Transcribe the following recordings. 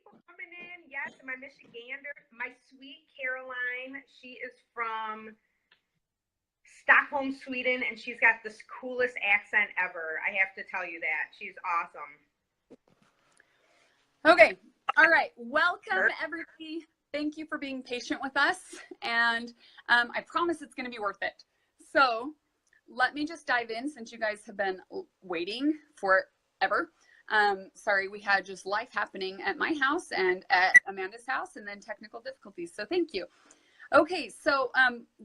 people coming in. Yes, my Michigander, my sweet Caroline. She is from Stockholm, Sweden, and she's got this coolest accent ever. I have to tell you that. She's awesome. Okay. All right. Welcome, everybody. Thank you for being patient with us. And I promise it's going to be worth it. So let me just dive in since you guys have been waiting forever. Sorry, we had just life happening at my house and at Amanda's house and then technical difficulties. So thank you. Okay, so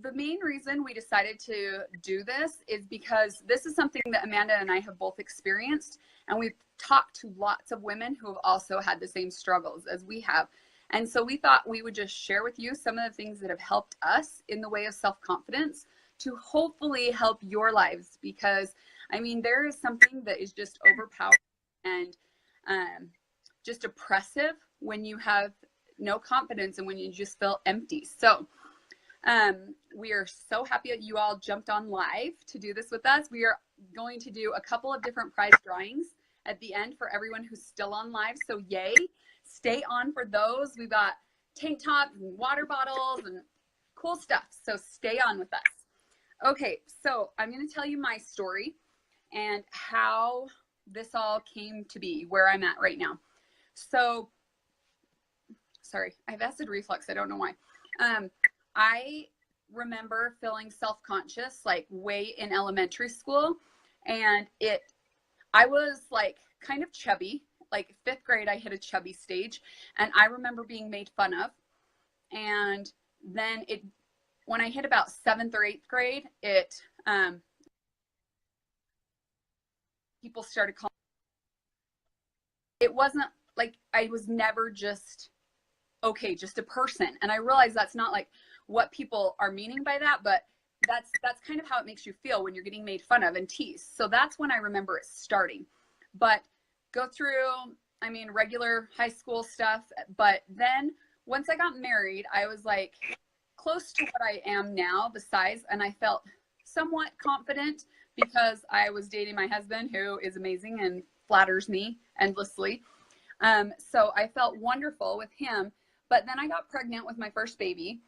the main reason we decided to do this is because this is something that Amanda and I have both experienced, and we've talked to lots of women who have also had the same struggles as we have. And so we thought we would just share with you some of the things that have helped us in the way of self-confidence to hopefully help your lives, because I mean, there is something that is just overpowering and just oppressive when you have no confidence and when you just feel empty. So we are so happy that you all jumped on live to do this with us. We are going to do a couple of different prize drawings at the end for everyone who's still on live. So yay, stay on for those. We've got tank tops and water bottles and cool stuff. So stay on with us. Okay, so I'm going to tell you my story and how this all came to be where I'm at right now. So, sorry, I have acid reflux. I don't know why. I remember feeling self-conscious like way in elementary school, and I was like kind of chubby. Like 5th grade, I hit a chubby stage, and I remember being made fun of. And then when I hit about 7th or 8th grade, people started calling. It wasn't like I was never just just a person, and I realized that's not like what people are meaning by that, but that's kind of how it makes you feel when you're getting made fun of and teased. So that's when I remember it starting. But go through, I mean, regular high school stuff, but then once I got married, I was like close to what I am now, the size, and I felt somewhat confident because I was dating my husband, who is amazing and flatters me endlessly. So I felt wonderful with him, but then I got pregnant with my first baby,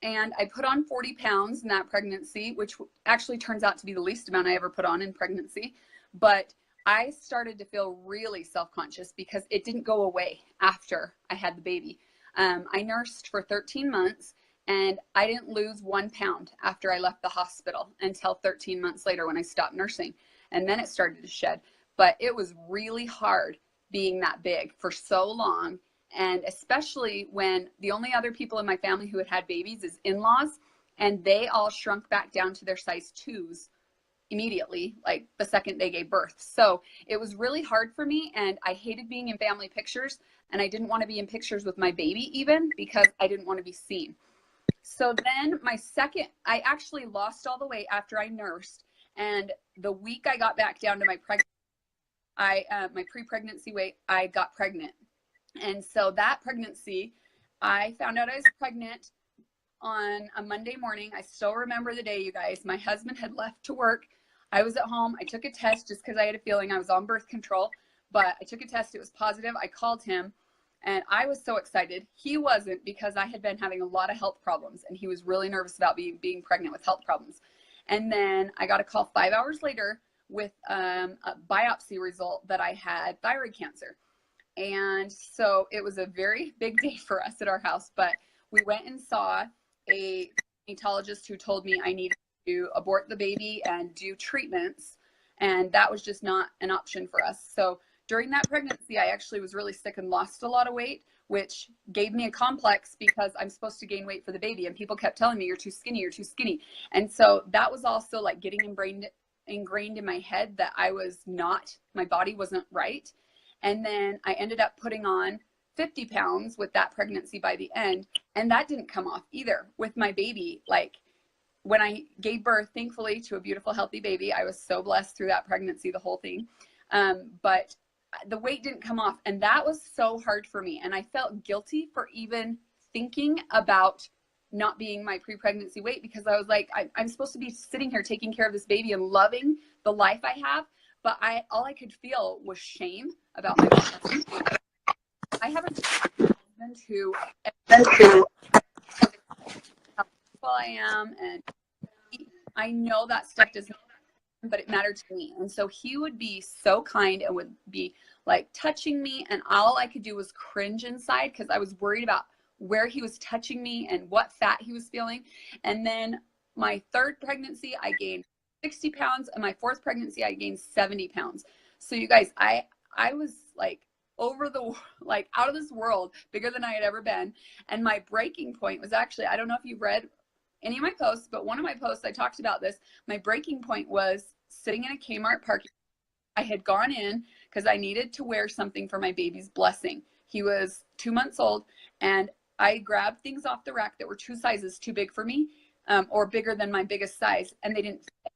and I put on 40 pounds in that pregnancy, which actually turns out to be the least amount I ever put on in pregnancy. But I started to feel really self-conscious because it didn't go away after I had the baby. I nursed for 13 months, and I didn't lose 1 pound after I left the hospital until 13 months later when I stopped nursing. And then it started to shed. But it was really hard being that big for so long. And especially when the only other people in my family who had had babies is in-laws, and they all shrunk back down to their size 2s immediately, like the second they gave birth. So it was really hard for me, and I hated being in family pictures, and I didn't want to be in pictures with my baby even because I didn't want to be seen. So then I actually lost all the weight after I nursed, and the week I got back down to my pre-pregnancy weight, I got pregnant. And so that pregnancy, I found out I was pregnant on a Monday morning. I still remember the day, you guys. My husband had left to work. I was at home. I took a test just because I had a feeling I was on birth control, but I took a test. It was positive. I called him, and I was so excited. He wasn't, because I had been having a lot of health problems, and he was really nervous about being pregnant with health problems. And then I got a call 5 hours later with a biopsy result that I had thyroid cancer. And so it was a very big day for us at our house, but we went and saw a neonatologist who told me I needed to abort the baby and do treatments, and that was just not an option for us. So during that pregnancy, I actually was really sick and lost a lot of weight, which gave me a complex because I'm supposed to gain weight for the baby, and people kept telling me, you're too skinny, you're too skinny. And so that was also like getting ingrained in my head that I was not, my body wasn't right. And then I ended up putting on 50 pounds with that pregnancy by the end. And that didn't come off either with my baby. Like when I gave birth, thankfully, to a beautiful, healthy baby, I was so blessed through that pregnancy, the whole thing. But the weight didn't come off. And that was so hard for me. And I felt guilty for even thinking about not being my pre-pregnancy weight, because I was like, I'm supposed to be sitting here taking care of this baby and loving the life I have. But all I could feel was shame about my body. I have a who how beautiful I am, and I know that stuff doesn't, but it mattered to me. And so he would be so kind and would be like touching me, and all I could do was cringe inside because I was worried about where he was touching me and what fat he was feeling. And then my third pregnancy, I gained 60 pounds, and my fourth pregnancy, I gained 70 pounds. So you guys, I was like like out of this world, bigger than I had ever been. And my breaking point was actually, I don't know if you've read any of my posts, but one of my posts, I talked about this. My breaking point was sitting in a Kmart parking. I had gone in because I needed to wear something for my baby's blessing. He was 2 months old, and I grabbed things off the rack that were 2 sizes too big for me, or bigger than my biggest size, and they didn't fit.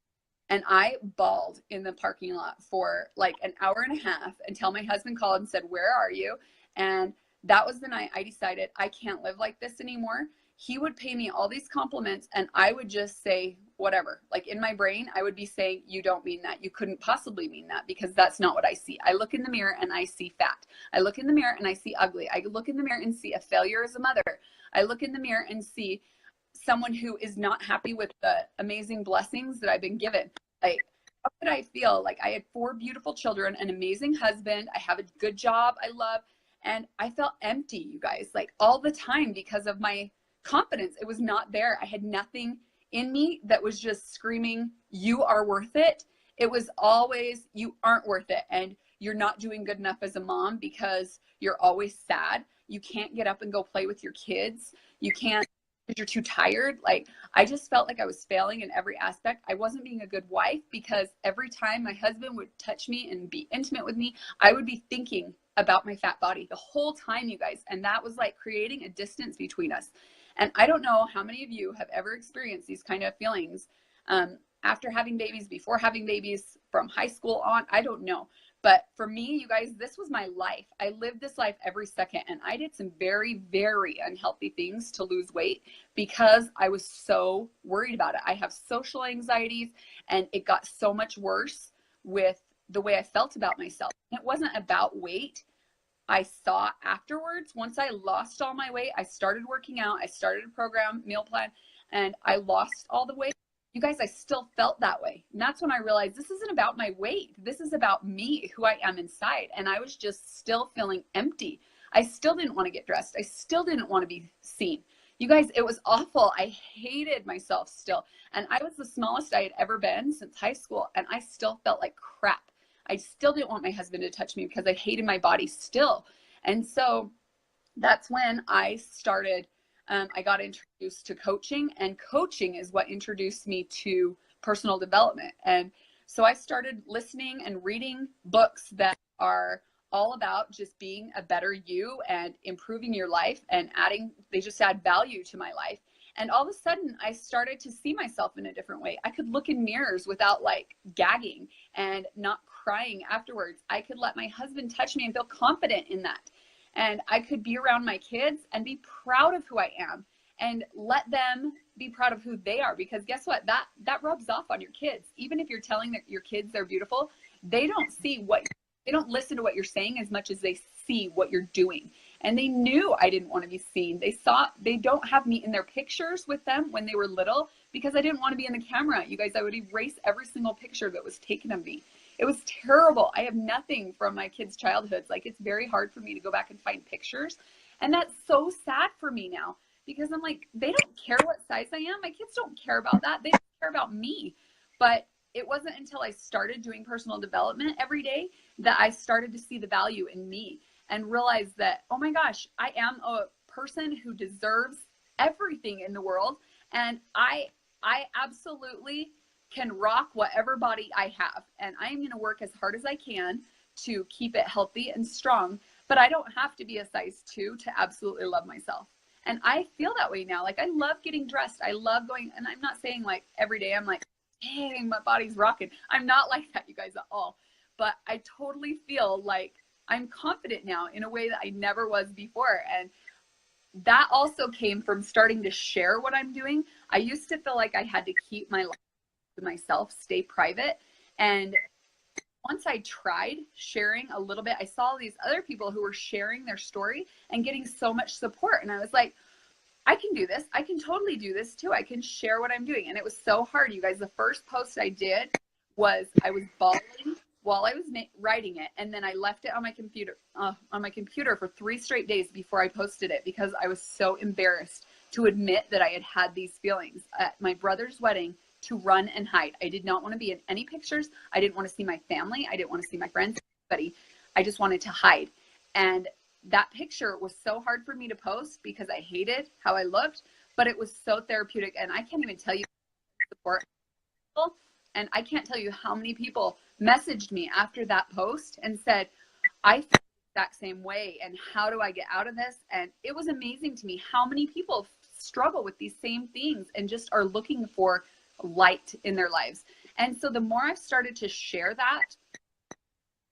And I bawled in the parking lot for like an hour and a half until my husband called and said, "Where are you?" And that was the night I decided I can't live like this anymore. He would pay me all these compliments, and I would just say whatever. Like in my brain, I would be saying, "You don't mean that. You couldn't possibly mean that," because that's not what I see. I look in the mirror and I see fat. I look in the mirror and I see ugly. I look in the mirror and see a failure as a mother. I look in the mirror and see someone who is not happy with the amazing blessings that I've been given. Like, how could I feel? Like, I had 4 beautiful children, an amazing husband, I have a good job I love, and I felt empty, you guys, like all the time because of my confidence. It was not there. I had nothing in me that was just screaming, "You are worth it." It was always, "You aren't worth it, and you're not doing good enough as a mom because you're always sad. You can't get up and go play with your kids. You can't because you're too tired." Like, I just felt like I was failing in every aspect. I wasn't being a good wife because every time my husband would touch me and be intimate with me, I would be thinking about my fat body the whole time, you guys. And that was like creating a distance between us. And I don't know how many of you have ever experienced these kind of feelings after having babies, before having babies, from high school on. I don't know. But for me, you guys, this was my life. I lived this life every second, and I did some very, very unhealthy things to lose weight because I was so worried about it. I have social anxieties, and it got so much worse with the way I felt about myself. It wasn't about weight. I saw afterwards, once I lost all my weight, I started working out, I started a program, meal plan, and I lost all the weight. You guys, I still felt that way. And that's when I realized this isn't about my weight. This is about me, who I am inside. And I was just still feeling empty. I still didn't want to get dressed. I still didn't want to be seen. You guys, it was awful. I hated myself still. And I was the smallest I had ever been since high school. And I still felt like crap. I still didn't want my husband to touch me because I hated my body still. And so that's when I started, I got introduced to coaching, and coaching is what introduced me to personal development. And so I started listening and reading books that are all about just being a better you and improving your life and they just add value to my life. And all of a sudden I started to see myself in a different way. I could look in mirrors without like gagging and not crying afterwards. I could let my husband touch me and feel confident in that. And I could be around my kids and be proud of who I am and let them be proud of who they are. Because guess what? That rubs off on your kids. Even if you're telling your kids they're beautiful, they don't listen to what you're saying as much as they see what you're doing. And they knew I didn't want to be seen. They don't have me in their pictures with them when they were little because I didn't want to be in the camera. You guys, I would erase every single picture that was taken of me. It was terrible. I have nothing from my kids' childhoods. Like, it's very hard for me to go back and find pictures. And that's so sad for me now because I'm like, they don't care what size I am. My kids don't care about that. They don't care about me. But it wasn't until I started doing personal development every day that I started to see the value in me and realize that, oh my gosh, I am a person who deserves everything in the world. And I absolutely can rock whatever body I have. And I am going to work as hard as I can to keep it healthy and strong. But I don't have to be a size 2 to absolutely love myself. And I feel that way now. Like, I love getting dressed. I love going, and I'm not saying like every day I'm like, dang, my body's rocking. I'm not like that, you guys, at all. But I totally feel like I'm confident now in a way that I never was before. And that also came from starting to share what I'm doing. I used to feel like I had to keep my life to myself, stay private. And once I tried sharing a little bit, I saw these other people who were sharing their story and getting so much support. And I was like, I can do this. I can totally do this too. I can share what I'm doing. And it was so hard, you guys. The first post I did was I was bawling while I was writing it, and then I left it on my computer for 3 straight days before I posted it because I was so embarrassed to admit that I had had these feelings at my brother's wedding, to run and hide. I did not want to be in any pictures. I didn't want to see my family. I didn't want to see my friends, anybody. I just wanted to hide. And that picture was so hard for me to post because I hated how I looked, but it was so therapeutic. And I can't even tell you support people. And I can't tell you how many people messaged me after that post and said, I feel the exact same way. And how do I get out of this? And it was amazing to me how many people struggle with these same things and just are looking for light in their lives. And so the more I've started to share that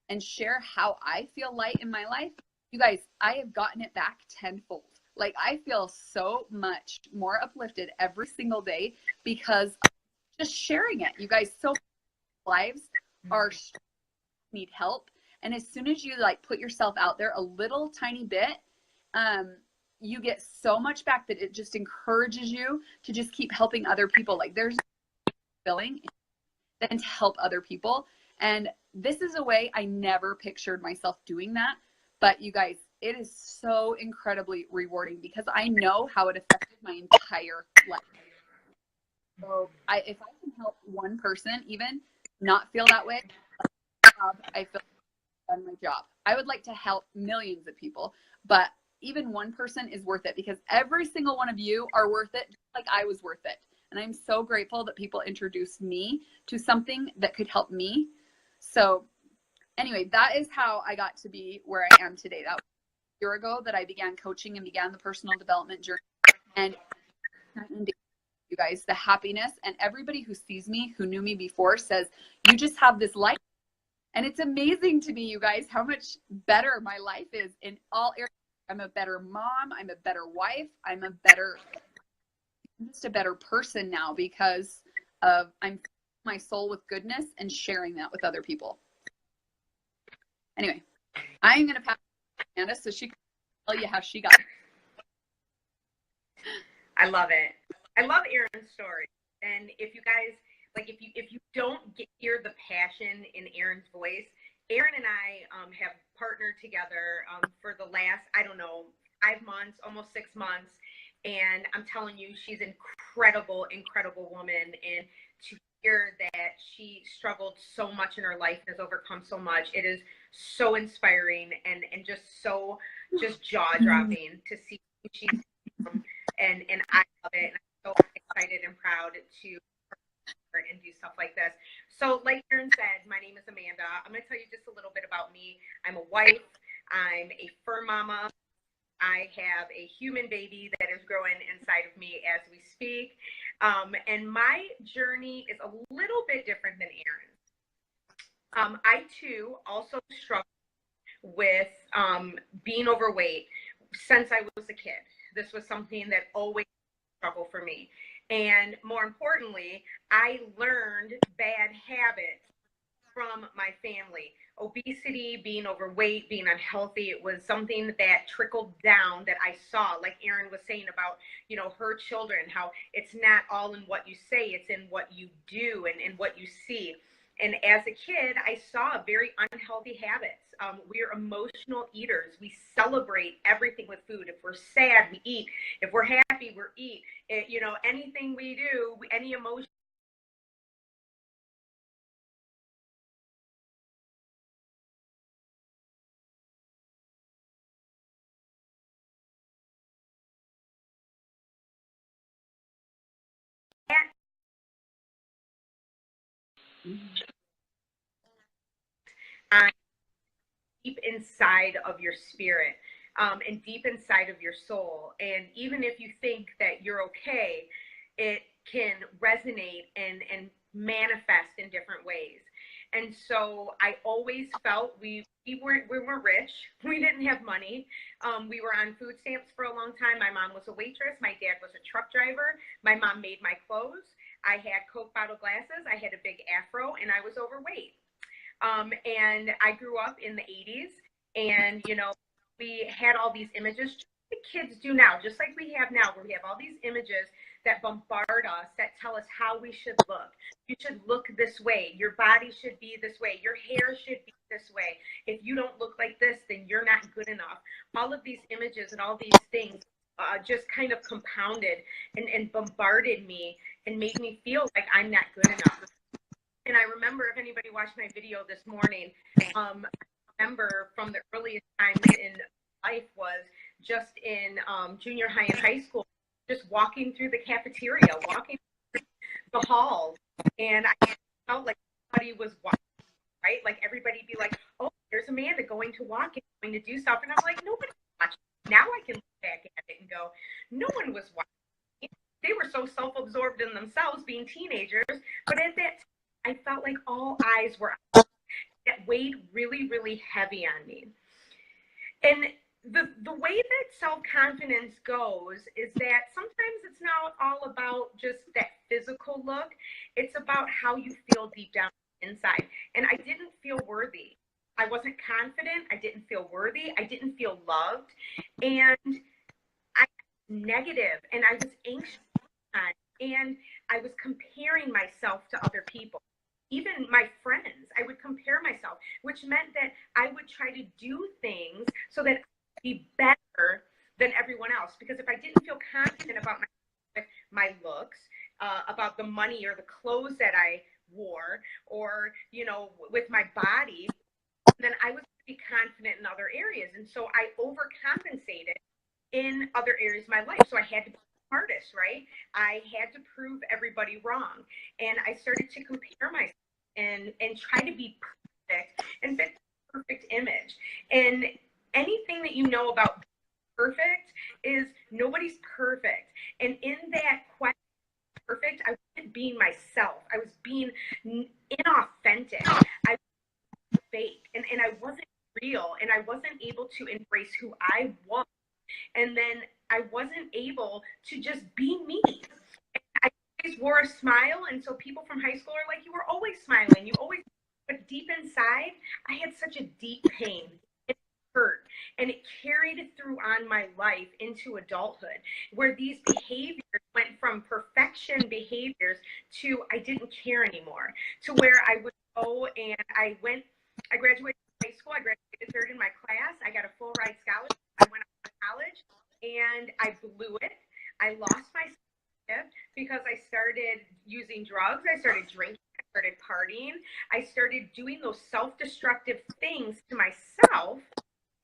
and share how I feel light in my life, you guys, I have gotten it back tenfold. Like, I feel so much more uplifted every single day because of just sharing it. You guys, so many lives are need help. And as soon as you like put yourself out there a little tiny bit, you get so much back that it just encourages you to just keep helping other people. Like, there's fulfilling than to help other people. And this is a way I never pictured myself doing that. But you guys, it is so incredibly rewarding because I know how it affected my entire life. So if I can help one person even not feel that way, I feel like I've done my job. I would like to help millions of people, but even one person is worth it because every single one of you are worth it, just like I was worth it. And I'm so grateful that people introduced me to something that could help me. So anyway, that is how I got to be where I am today. That was a year ago that I began coaching and began the personal development journey. And you guys, the happiness, and everybody who sees me, who knew me before, says, you just have this life. And it's amazing to me, you guys, how much better my life is in all areas. I'm a better mom. I'm a better wife. I'm just a better person now because of I'm filling my soul with goodness and sharing that with other people. Anyway, I'm going to pass to Amanda so she can tell you how she got it. I love it. I love Erin's story. And if you guys, like, if you don't hear the passion in Erin's voice, Erin and I have partnered together for the last, I don't know, 5 months, almost 6 months. And I'm telling you, she's an incredible, incredible woman. And to hear that she struggled so much in her life and has overcome so much, it is so inspiring and just so just jaw-dropping to see who she's and I love it. And I'm so excited and proud to and do stuff like this. So like Erin said, my name is Amanda. I'm going to tell you just a little bit about me. I'm a wife. I'm a fur mama. I have a human baby that is growing inside of me as we speak. And my journey is a little bit different than Erin's. I too also struggle with being overweight since I was a kid. This was something that always struggled for me. And more importantly, I learned bad habits from my family. Obesity, being overweight, being unhealthy, it was something that trickled down that I saw, like Erin was saying about, you know, her children, how it's not all in what you say, it's in what you do and in what you see. And as a kid, I saw very unhealthy habits. We're emotional eaters. We celebrate everything with food. If we're sad, we eat. If we're happy, we eat. You know, anything we do, any emotion. Deep inside of your spirit and deep inside of your soul. And even if you think that you're okay, it can resonate and manifest in different ways. And so I always felt we weren't rich. We didn't have money. We were on food stamps for a long time. My mom was a waitress. My dad was a truck driver. My mom made my clothes. I had Coke bottle glasses. I had a big afro and I was overweight. And I grew up in the 80s, and, you know, we had all these images, just like kids do now, just like we have now, where we have all these images that bombard us, that tell us how we should look. You should look this way. Your body should be this way. Your hair should be this way. If you don't look like this, then you're not good enough. All of these images and all these things just kind of compounded and bombarded me and made me feel like I'm not good enough. And I remember, if anybody watched my video this morning, I remember from the earliest times in life was just in junior high and high school, just walking through the cafeteria, walking through the halls, and I felt like everybody was watching, right? Like everybody be like, oh, there's Amanda going to walk and going to do stuff. And I'm like, nobody's watching. Now I can look back at it and go, no one was watching. They were so self-absorbed in themselves being teenagers. But at that time, I felt like all eyes were on me. That weighed really, really heavy on me. And the way that self-confidence goes is that sometimes it's not all about just that physical look. It's about how you feel deep down inside. And I didn't feel worthy. I wasn't confident. I didn't feel worthy. I didn't feel loved. And I was negative, and I was anxious, and I was comparing myself to other people. Even my friends, I would compare myself, which meant that I would try to do things so that I would be better than everyone else. Because if I didn't feel confident about my looks, about the money or the clothes that I wore, or, you know, with my body, then I was going to be confident in other areas. And so I overcompensated in other areas of my life. So I had to be the hardest, right? I had to prove everybody wrong. And I started to compare myself and try to be perfect and fit the perfect image. And anything that you know about perfect is nobody's perfect. And in that question, perfect, I wasn't being myself. I was being inauthentic. I was fake, and I wasn't real, and I wasn't able to embrace who I was. And then I wasn't able to just be me. I always wore a smile, and so people from high school are like, you were always smiling, you always, but deep inside, I had such a deep pain. It hurt, and it carried through on my life into adulthood, where these behaviors went from perfection behaviors to I didn't care anymore, to where I would go and I graduated high school, I graduated third in my class, I got a full ride scholarship, I went off to college, and I blew it. I lost my gift because I started using drugs, I started drinking, I started partying, I started doing those self-destructive things to myself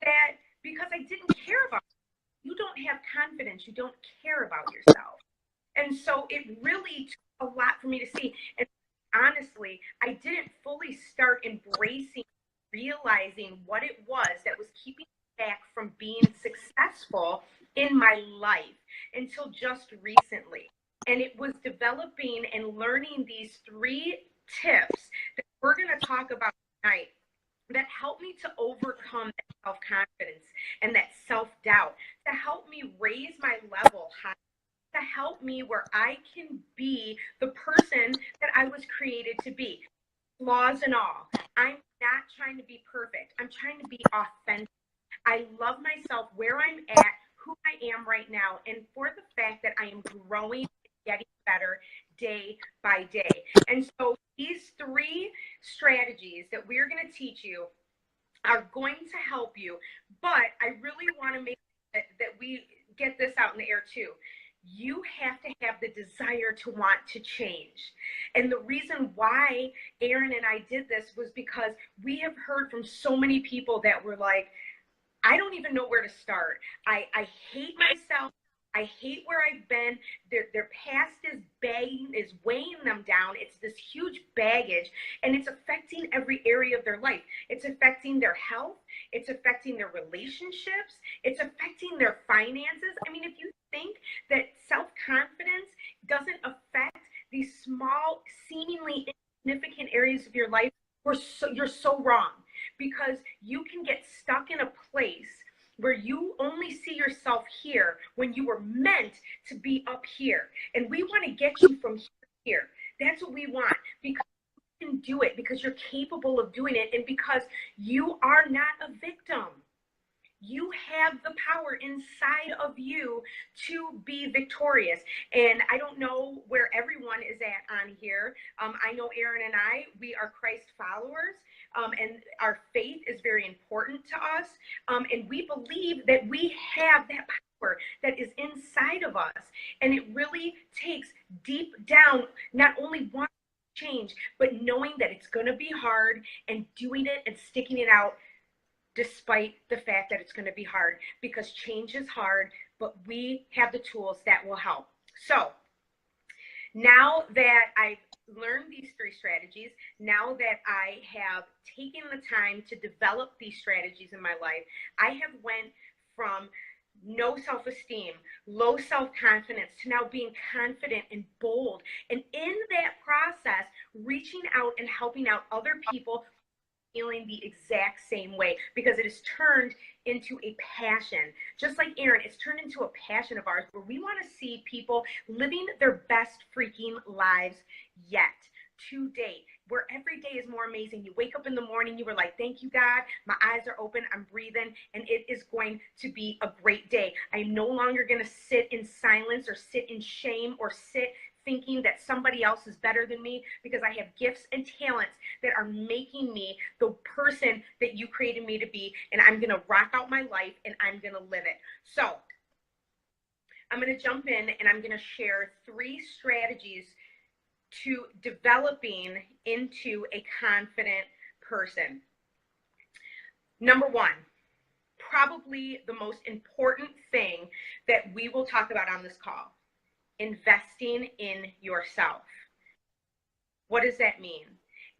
that because I didn't care about it. You don't have confidence, you don't care about yourself. And so it really took a lot for me to see. And honestly, I didn't fully start embracing, realizing what it was that was keeping me back from being successful in my life until just recently. And it was developing and learning these 3 tips that we're going to talk about tonight that helped me to overcome that self-confidence and that self-doubt, to help me raise my level high, to help me where I can be the person that I was created to be, flaws and all. I'm not trying to be perfect. I'm trying to be authentic. I love myself where I'm at, who I am right now, and for the fact that I am growing and getting better day by day. And so these 3 strategies that we're going to teach you are going to help you, but I really want to make that we get this out in the air too. You have to have the desire to want to change. And the reason why Erin and I did this was because we have heard from so many people that were like, I don't even know where to start. I hate myself. I hate where I've been. Their past is weighing them down. It's this huge baggage, and it's affecting every area of their life. It's affecting their health. It's affecting their relationships. It's affecting their finances. I mean, if you think that self-confidence doesn't affect these small, seemingly insignificant areas of your life, you're so wrong, because you can get stuck in a place where you only see yourself here when you were meant to be up here. And we want to get you from here. That's what we want, because can do it, because you're capable of doing it, and because you are not a victim. You have the power inside of you to be victorious. And I don't know where everyone is at on here. I know Erin and I, we are Christ followers, and our faith is very important to us. And we believe that we have that power that is inside of us. And it really takes deep down, not only one change, but knowing that it's going to be hard and doing it and sticking it out, despite the fact that it's going to be hard, because change is hard, but we have the tools that will help. So now that I've learned these 3 strategies, now that I have taken the time to develop these strategies in my life, I have went from no self-esteem, low self-confidence, to now being confident and bold. And in that process, reaching out and helping out other people feeling the exact same way, because it has turned into a passion. Just like Erin, it's turned into a passion of ours, where we want to see people living their best freaking lives yet to date, where every day is more amazing. You wake up in the morning, you were like, thank you, God, my eyes are open, I'm breathing, and it is going to be a great day. I'm no longer going to sit in silence or sit in shame or sit thinking that somebody else is better than me, because I have gifts and talents that are making me the person that you created me to be, and I'm going to rock out my life and I'm going to live it. So I'm going to jump in and I'm going to share 3 strategies to developing into a confident person. Number 1, probably the most important thing that we will talk about on this call: investing in yourself. What does that mean?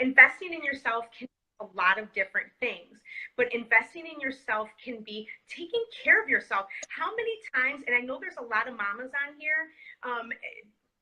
Investing in yourself can be a lot of different things, but investing in yourself can be taking care of yourself. How many times, and I know there's a lot of mamas on here,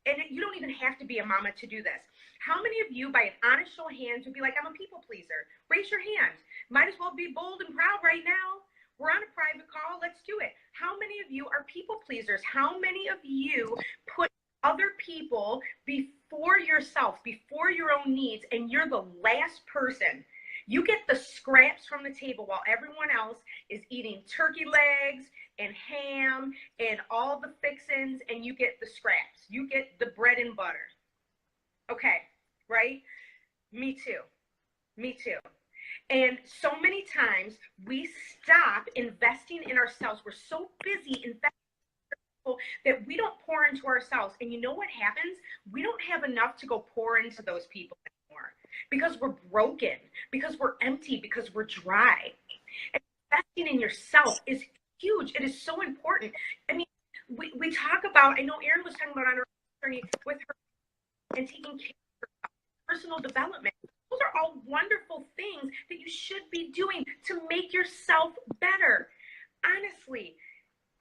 and you don't even have to be a mama to do this. How many of you, by an honest show of hands, would be like, I'm a people pleaser? Raise your hand. Might as well be bold and proud right now. We're on a private call. Let's do it. How many of you are people pleasers? How many of you put other people before yourself, before your own needs, and you're the last person? You get the scraps from the table while everyone else is eating turkey legs and ham and all the fixins, and you get the scraps. You get the bread and butter. Okay, right? Me too. Me too. And so many times we stop investing in ourselves. We're so busy investing in people that we don't pour into ourselves. And you know what happens? We don't have enough to go pour into those people anymore, because we're broken, because we're empty, because we're dry. And investing in yourself is huge. It is so important. I mean, we talk about, I know Erin was talking about on her journey with her and taking care of her personal development. Those are all wonderful things that you should be doing to make yourself better. Honestly,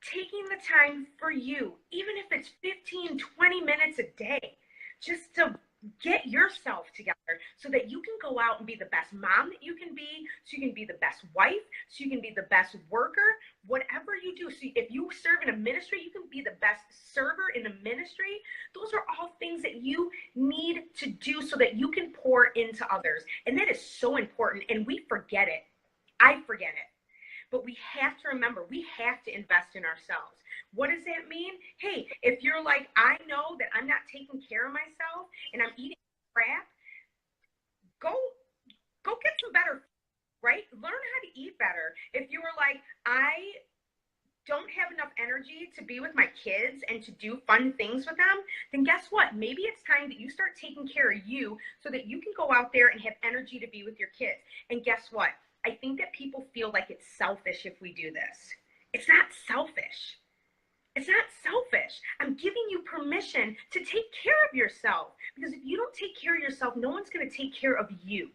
taking the time for you, even if it's 15, 20 minutes a day, just to get yourself together so that you can go out and be the best mom that you can be, so you can be the best wife, so you can be the best worker, whatever you do. So if you serve in a ministry, you can be the best server in a ministry. Those are all things that you need to do so that you can pour into others. And that is so important. And we forget it. I forget it. But we have to remember, we have to invest in ourselves. What does that mean? Hey, if you're like, I know that I'm not taking care of myself and I'm eating crap, go get some better, right? Learn how to eat better. If you were like, I don't have enough energy to be with my kids and to do fun things with them, then guess what? Maybe it's time that you start taking care of you so that you can go out there and have energy to be with your kids. And guess what? I think that people feel like it's selfish if we do this. It's not selfish. It's not selfish. I'm giving you permission to take care of yourself, because if you don't take care of yourself, no one's going to take care of you.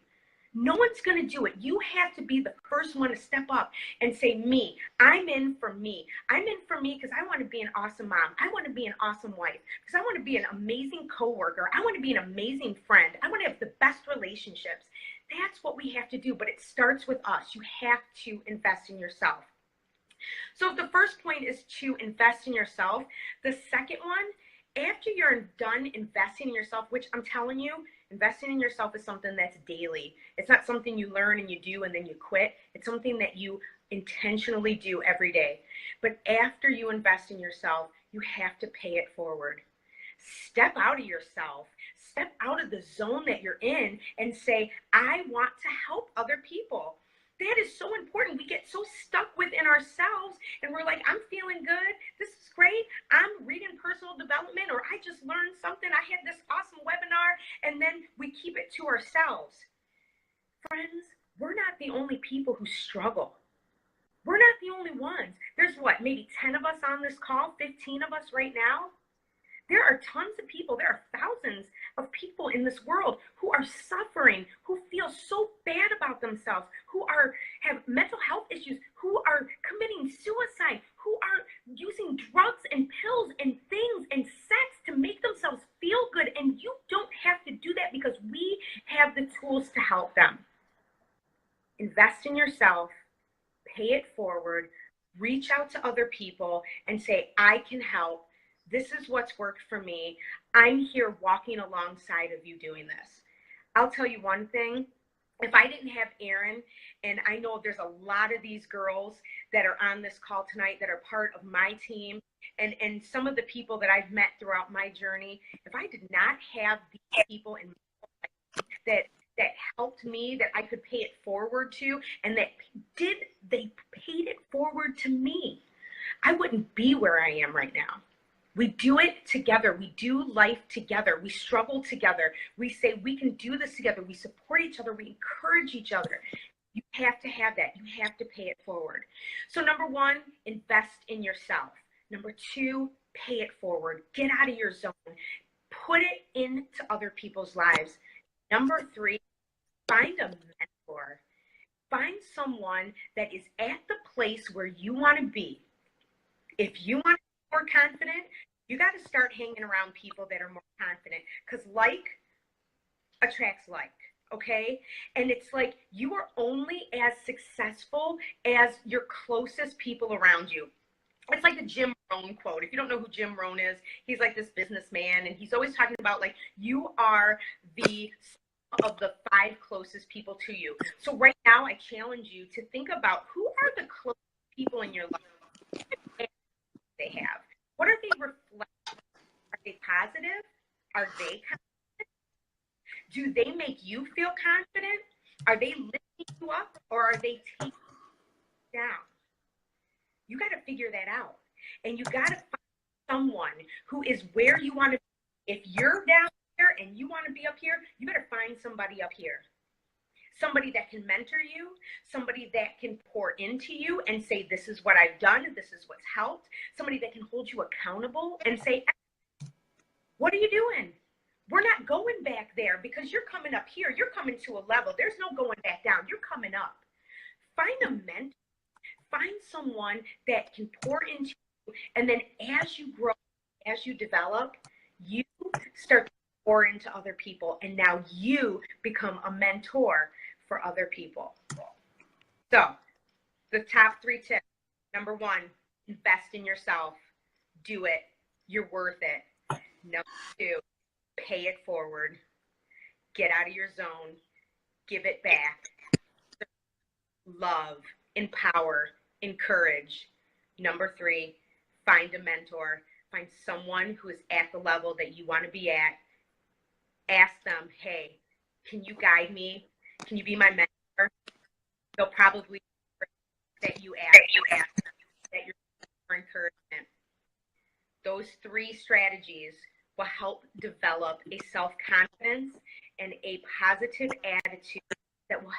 No one's going to do it. You have to be the first one to step up and say, me, I'm in for me. I'm in for me because I want to be an awesome mom. I want to be an awesome wife, because I want to be an amazing coworker. I want to be an amazing friend. I want to have the best relationships. That's what we have to do, but it starts with us. You have to invest in yourself. So the first point is to invest in yourself. The second one, after you're done investing in yourself, which I'm telling you, Investing in yourself is something that's daily. It's not something you learn and you do and then you quit. It's something that you intentionally do every day. But after you invest in yourself, you have to pay it forward. Step out of yourself, step out of the zone that you're in and say, I want to help other people. That is so important. We get so stuck within ourselves and we're like, I'm feeling good. This is great. I'm reading personal development, or I just learned something. I had this awesome webinar, and then we keep it to ourselves. Friends, we're not the only people who struggle. We're not the only ones. There's what, maybe 10 of us on this call, 15 of us right now. There are tons of people, there are thousands of people in this world who are suffering, who feel so bad about themselves, who have mental health issues, who are committing suicide, who are using drugs and pills and things and sex to make themselves feel good. And you don't have to do that because we have the tools to help them. Invest in yourself, pay it forward, reach out to other people and say, I can help. This is what's worked for me. I'm here walking alongside of you doing this. I'll tell you one thing. If I didn't have Erin, and I know there's a lot of these girls that are on this call tonight that are part of my team, and some of the people that I've met throughout my journey, if I did not have these people in my life that helped me, that I could pay it forward to, and they paid it forward to me, I wouldn't be where I am right now. We do it together. We do life together. We struggle together. We say we can do this together. We support each other. We encourage each other. You have to have that. You have to pay it forward. So number one, invest in yourself. Number two, pay it forward. Get out of your zone. Put it into other people's lives. Number three, find a mentor. Find someone that is at the place where you want to be. If you want to be more confident, you got to start hanging around people that are more confident, because like attracts like, okay? And it's like you are only as successful as your closest people around you. It's like the Jim Rohn quote. If you don't know who Jim Rohn is, he's like this businessman, and he's always talking about like you are the sum of the 5 closest people to you. So right now, I challenge you to think about who are the closest people in your life they have. What are they reflecting? Are they positive? Are they confident? Do they make you feel confident? Are they lifting you up, or are they taking you down? You got to figure that out. And you got to find someone who is where you want to be. If you're down here and you want to be up here, you better find somebody up here. Somebody that can mentor you, somebody that can pour into you and say, this is what I've done, this is what's helped. Somebody that can hold you accountable and say, what are you doing? We're not going back there because you're coming up here. You're coming to a level. There's no going back down. You're coming up. Find a mentor. Find someone that can pour into you. And then as you grow, as you develop, you start to pour into other people. And now you become a mentor for other people. So the top 3 tips. Number 1, invest in yourself. Do it. You're worth it. Number 2, pay it forward. Get out of your zone. Give it back. Love, empower, encourage. Number 3, find a mentor. Find someone who is at the level that you want to be at. Ask them, hey, can you guide me? Can you be my mentor? They'll probably that you ask that you're for encouragement. Those 3 strategies will help develop a self-confidence and a positive attitude that will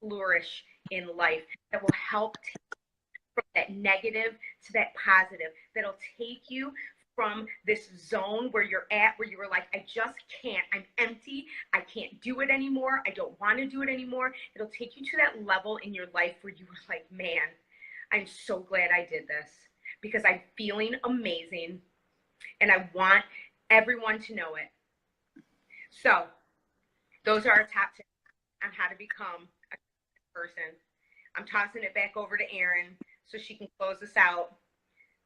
flourish in life, that will help take you from that negative to that positive, that'll take you from this zone where you're at, where you were like, I just can't, I'm empty, I can't do it anymore, I don't want to do it anymore. It'll take you to that level in your life where you were like, man, I'm so glad I did this because I'm feeling amazing and I want everyone to know it. So those are our top tips on how to become a person. I'm tossing it back over to Erin so she can close us out.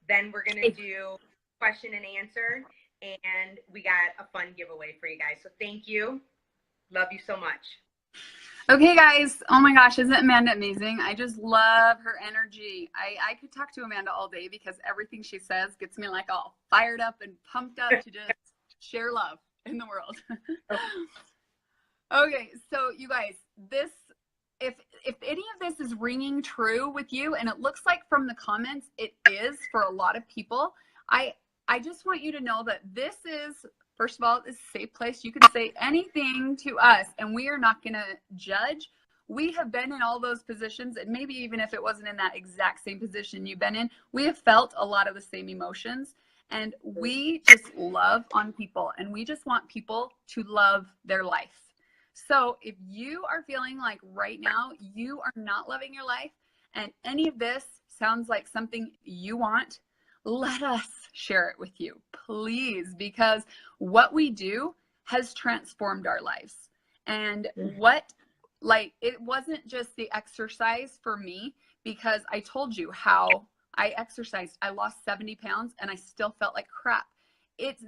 Then we're going to do question and answer, and we got a fun giveaway for you guys. So thank you. Love you so much. Okay, guys. Oh my gosh, isn't Amanda amazing? I just love her energy. I could talk to Amanda all day because everything she says gets me like all fired up and pumped up to just share love in the world. Okay, so you guys, this, if any of this is ringing true with you, and it looks like from the comments it is for a lot of people, I just want you to know that this is, first of all, it's a safe place. You can say anything to us and we are not going to judge. We have been in all those positions, and maybe even if it wasn't in that exact same position you've been in, we have felt a lot of the same emotions, and we just love on people, and we just want people to love their life. So if you are feeling like right now you are not loving your life and any of this sounds like something you want, let us share it with you, please, because what we do has transformed our lives. And it wasn't just the exercise for me, because I told you how I exercised. I lost 70 pounds and I still felt like crap.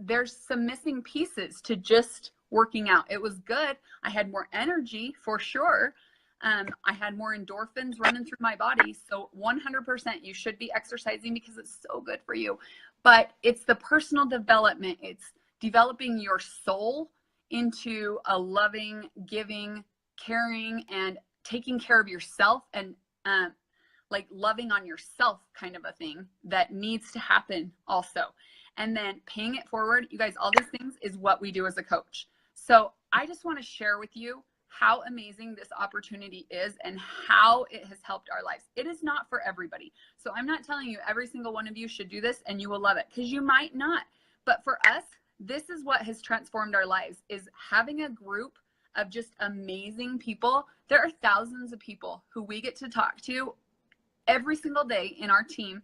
There's some missing pieces to just working out. It was good. I had more energy for sure. I had more endorphins running through my body. So 100% you should be exercising because it's so good for you. But it's the personal development. It's developing your soul into a loving, giving, caring, and taking care of yourself, and like loving on yourself kind of a thing that needs to happen also. And then paying it forward. You guys, all these things is what we do as a coach. So I just want to share with you how amazing this opportunity is and how it has helped our lives. It is not for everybody. So I'm not telling you every single one of you should do this and you will love it, because you might not. But for us, this is what has transformed our lives, is having a group of just amazing people. There are thousands of people who we get to talk to every single day in our team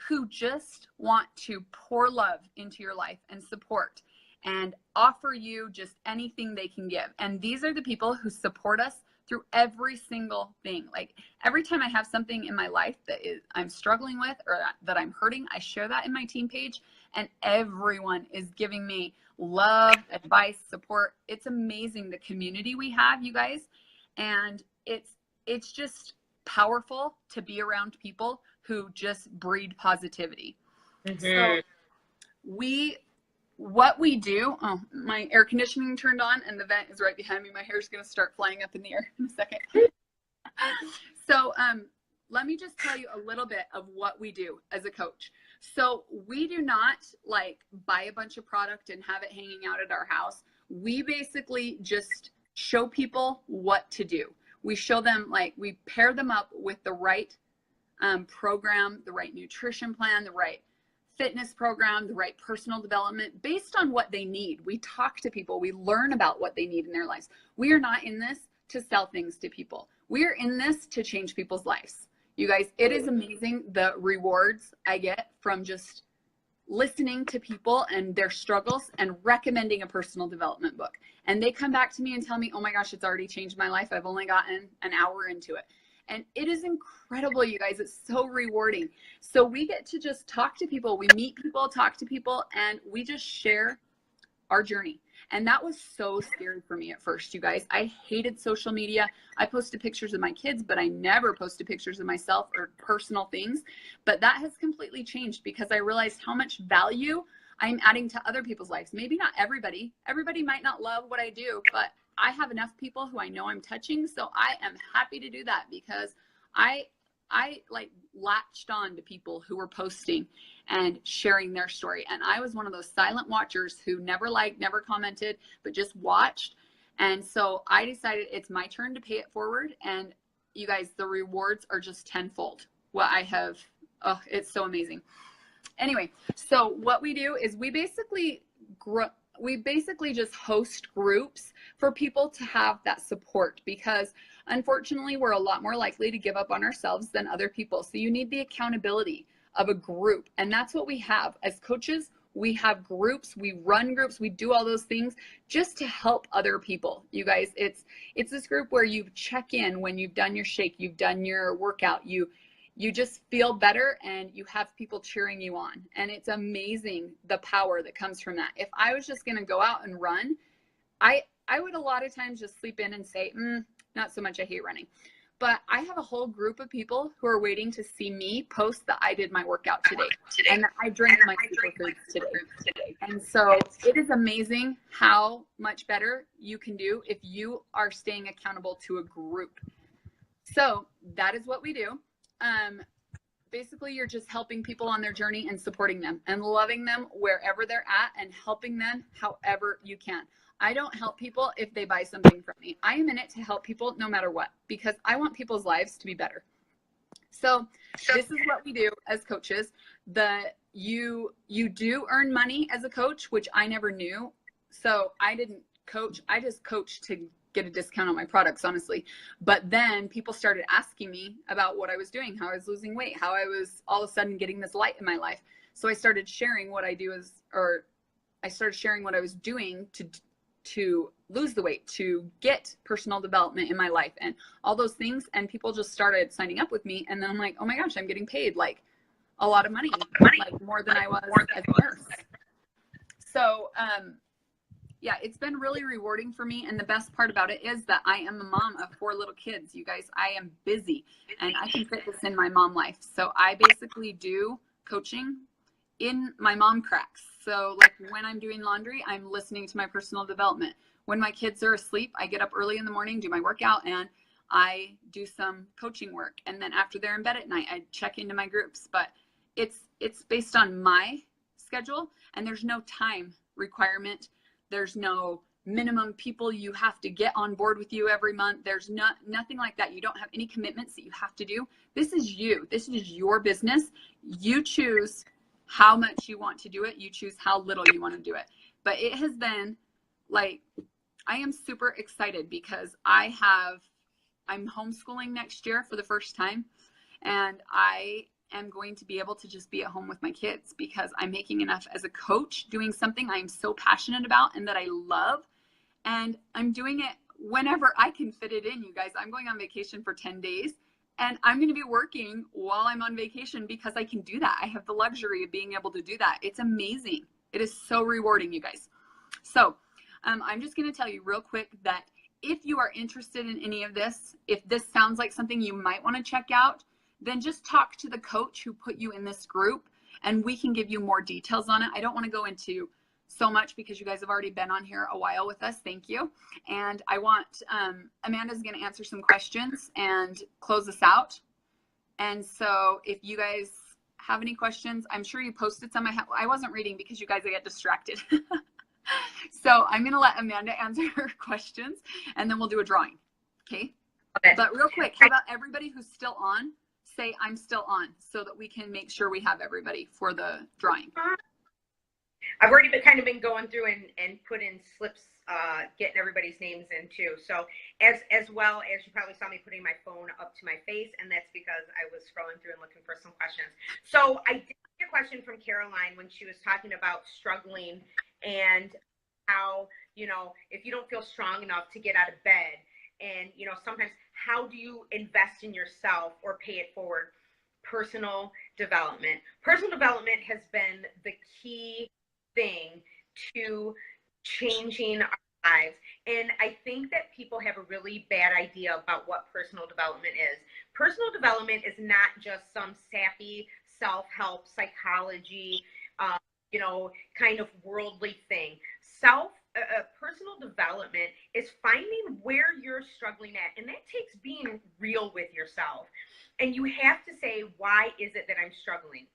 who just want to pour love into your life and support and offer you just anything they can give. And these are the people who support us through every single thing. Like every time I have something in my life that I'm struggling with, or that I'm hurting, I share that in my team page, and everyone is giving me love, advice, support. It's amazing the community we have, you guys. And it's just powerful to be around people who just breed positivity. So what we do, oh, my air conditioning turned on and the vent is right behind me. My hair is going to start flying up in the air in a second. So let me just tell you a little bit of what we do as a coach. So we do not like buy a bunch of product and have it hanging out at our house. We basically just show people what to do. We show them, like, we pair them up with the right program, the right nutrition plan, the right fitness program, the right personal development based on what they need. We talk to people. We learn about what they need in their lives. We are not in this to sell things to people. We are in this to change people's lives. You guys, it is amazing the rewards I get from just listening to people and their struggles and recommending a personal development book. And they come back to me and tell me, oh my gosh, it's already changed my life. I've only gotten an hour into it. And it is incredible, you guys. It's so rewarding. So we get to just talk to people. We meet people, talk to people, and we just share our journey. And that was so scary for me at first, you guys. I hated social media. I posted pictures of my kids, but I never posted pictures of myself or personal things. But that has completely changed because I realized how much value I'm adding to other people's lives. Maybe not everybody. Everybody might not love what I do, but I have enough people who I know I'm touching. So I am happy to do that because I like latched on to people who were posting and sharing their story. And I was one of those silent watchers who never liked, never commented, but just watched. And so I decided it's my turn to pay it forward. And you guys, the rewards are just tenfold. What I have, oh, it's so amazing. Anyway, so what we do is we basically just host groups for people to have that support, because unfortunately we're a lot more likely to give up on ourselves than other people. So you need the accountability of a group. And that's what we have as coaches. We have groups, we run groups, we do all those things just to help other people. You guys, it's this group where you check in when you've done your shake, you've done your workout, you just feel better and you have people cheering you on. And it's amazing the power that comes from that. If I was just going to go out and run, I would a lot of times just sleep in and say, not so much, I hate running. But I have a whole group of people who are waiting to see me post that I did my workout today and that I drank my superfoods today. And so it is amazing how much better you can do if you are staying accountable to a group. So that is what we do. Basically, you're just helping people on their journey and supporting them and loving them wherever they're at and helping them however you can. I don't help people if they buy something from me. I am in it to help people no matter what, because I want people's lives to be better. So this is what we do as coaches. You do earn money as a coach, which I never knew. So I didn't coach. I just coached to get a discount on my products, honestly. But then people started asking me about what I was doing, how I was losing weight, how I was all of a sudden getting this light in my life. So I started sharing what I do I started sharing what I was doing to lose the weight, to get personal development in my life and all those things. And people just started signing up with me. And then I'm like, oh my gosh, I'm getting paid like a lot of money, like more than I was as a nurse. So, yeah, it's been really rewarding for me. And the best part about it is that I am a mom of 4 little kids. You guys, I am busy and I can fit this in my mom life. So I basically do coaching in my mom cracks. So like when I'm doing laundry, I'm listening to my personal development. When my kids are asleep, I get up early in the morning, do my workout, and I do some coaching work. And then after they're in bed at night, I check into my groups. But it's based on my schedule, and there's no time requirement. There's no minimum people you have to get on board with you every month. There's nothing like that. You don't have any commitments that you have to do. This is you. This is your business. You choose how much you want to do it. You choose how little you want to do it. But it has been like, I am super excited because I'm homeschooling next year for the first time. And I am going to be able to just be at home with my kids because I'm making enough as a coach, doing something I'm so passionate about and that I love. And I'm doing it whenever I can fit it in, you guys. I'm going on vacation for 10 days and I'm going to be working while I'm on vacation because I can do that. I have the luxury of being able to do that. It's amazing. It is so rewarding, you guys. So I'm just going to tell you real quick that if you are interested in any of this, if this sounds like something you might want to check out, then just talk to the coach who put you in this group and we can give you more details on it. I don't want to go into so much because you guys have already been on here a while with us. Thank you. And I want, Amanda's going to answer some questions and close us out. And so if you guys have any questions, I'm sure you posted some. I wasn't reading because you guys get distracted. So I'm going to let Amanda answer her questions and then we'll do a drawing. Okay. But real quick, how about everybody who's still on? Say I'm still on so that we can make sure we have everybody for the drawing. I've already been going through and put in slips, getting everybody's names in too. So as well as you probably saw me putting my phone up to my face, and that's because I was scrolling through and looking for some questions. So I did get a question from Caroline when she was talking about struggling and how, if you don't feel strong enough to get out of bed, and, sometimes how do you invest in yourself or pay it forward? Personal development. Personal development has been the key thing to changing our lives. And I think that people have a really bad idea about what personal development is. Personal development is not just some sappy self-help psychology, kind of worldly thing. Personal development is finding where you're struggling at, and that takes being real with yourself. And you have to say, why is it that I'm struggling?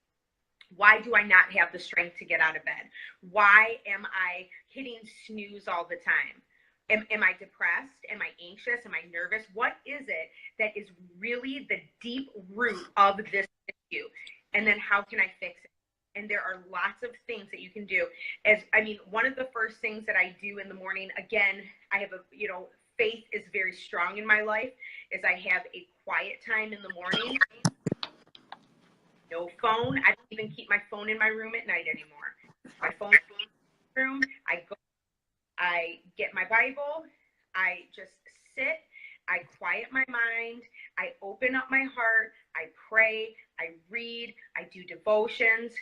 Why do I not have the strength to get out of bed? Why am I hitting snooze all the time? Am I depressed? Am I anxious? Am I nervous? What is it that is really the deep root of this issue? And then how can I fix it? And there are lots of things that you can do. One of the first things that I do in the morning, again, I have faith is very strong in my life, is I have a quiet time in the morning. No phone. I don't even keep my phone in my room at night anymore. My phone is in my room. I get my Bible. I just sit. I quiet my mind. I open up my heart. I pray. I read. I do devotions.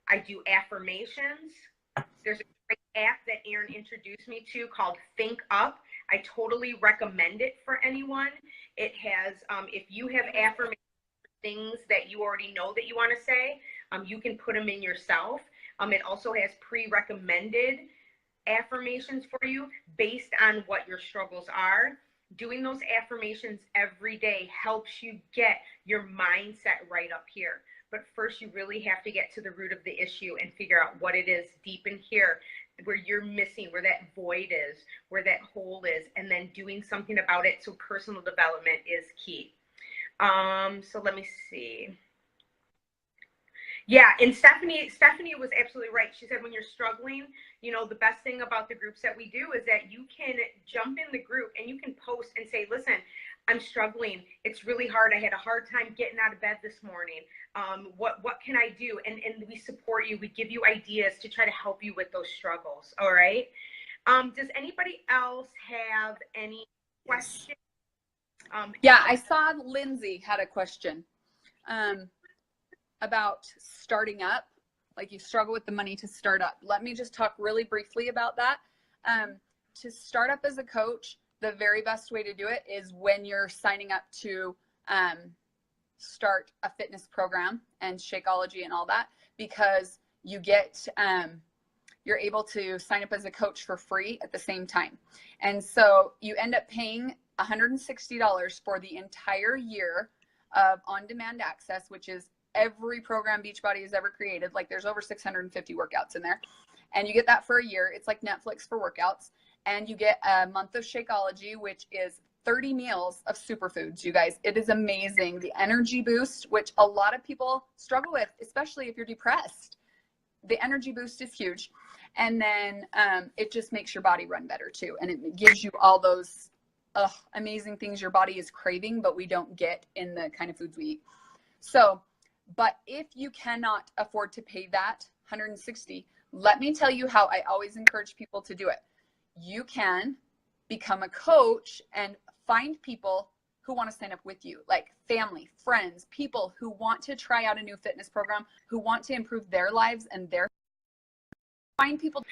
I do affirmations. There's a great app that Aaron introduced me to called Think Up. I totally recommend it for anyone. It has, if you have affirmations, things that you already know that you want to say, you can put them in yourself. It also has pre-recommended affirmations for you based on what your struggles are. Doing those affirmations every day helps you get your mindset right up here. But first, you really have to get to the root of the issue and figure out what it is deep in here, where you're missing, where that void is, where that hole is, and then doing something about it. So personal development is key. So let me see. Yeah, and Stephanie was absolutely right. She said when you're struggling, you know, the best thing about the groups that we do is that you can jump in the group and you can post and say, listen, I'm struggling. It's really hard. I had a hard time getting out of bed this morning. What can I do? And we support you. We give you ideas to try to help you with those struggles. All right. Does anybody else have any questions? Yeah, I saw Lindsay had a question about starting up. Like you struggle with the money to start up. Let me just talk really briefly about that. To start up as a coach, the very best way to do it is when you're signing up to start a fitness program and Shakeology and all that, because you get you're able to sign up as a coach for free at the same time. And so you end up paying $160 for the entire year of on-demand access, which is every program Beachbody has ever created. Like there's over 650 workouts in there, and you get that for a year. It's like Netflix for workouts. And you get a month of Shakeology, which is 30 meals of superfoods, you guys. It is amazing. The energy boost, which a lot of people struggle with, especially if you're depressed. The energy boost is huge. And then it just makes your body run better too. And it gives you all those amazing things your body is craving, but we don't get in the kind of foods we eat. So, but if you cannot afford to pay that $160, let me tell you how I always encourage people to do it. You can become a coach and find people who want to sign up with you, like family, friends, people who want to try out a new fitness program, who want to improve their lives and find people.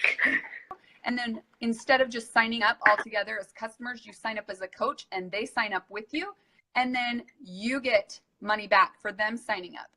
And then instead of just signing up all together as customers, you sign up as a coach and they sign up with you. And then you get money back for them signing up.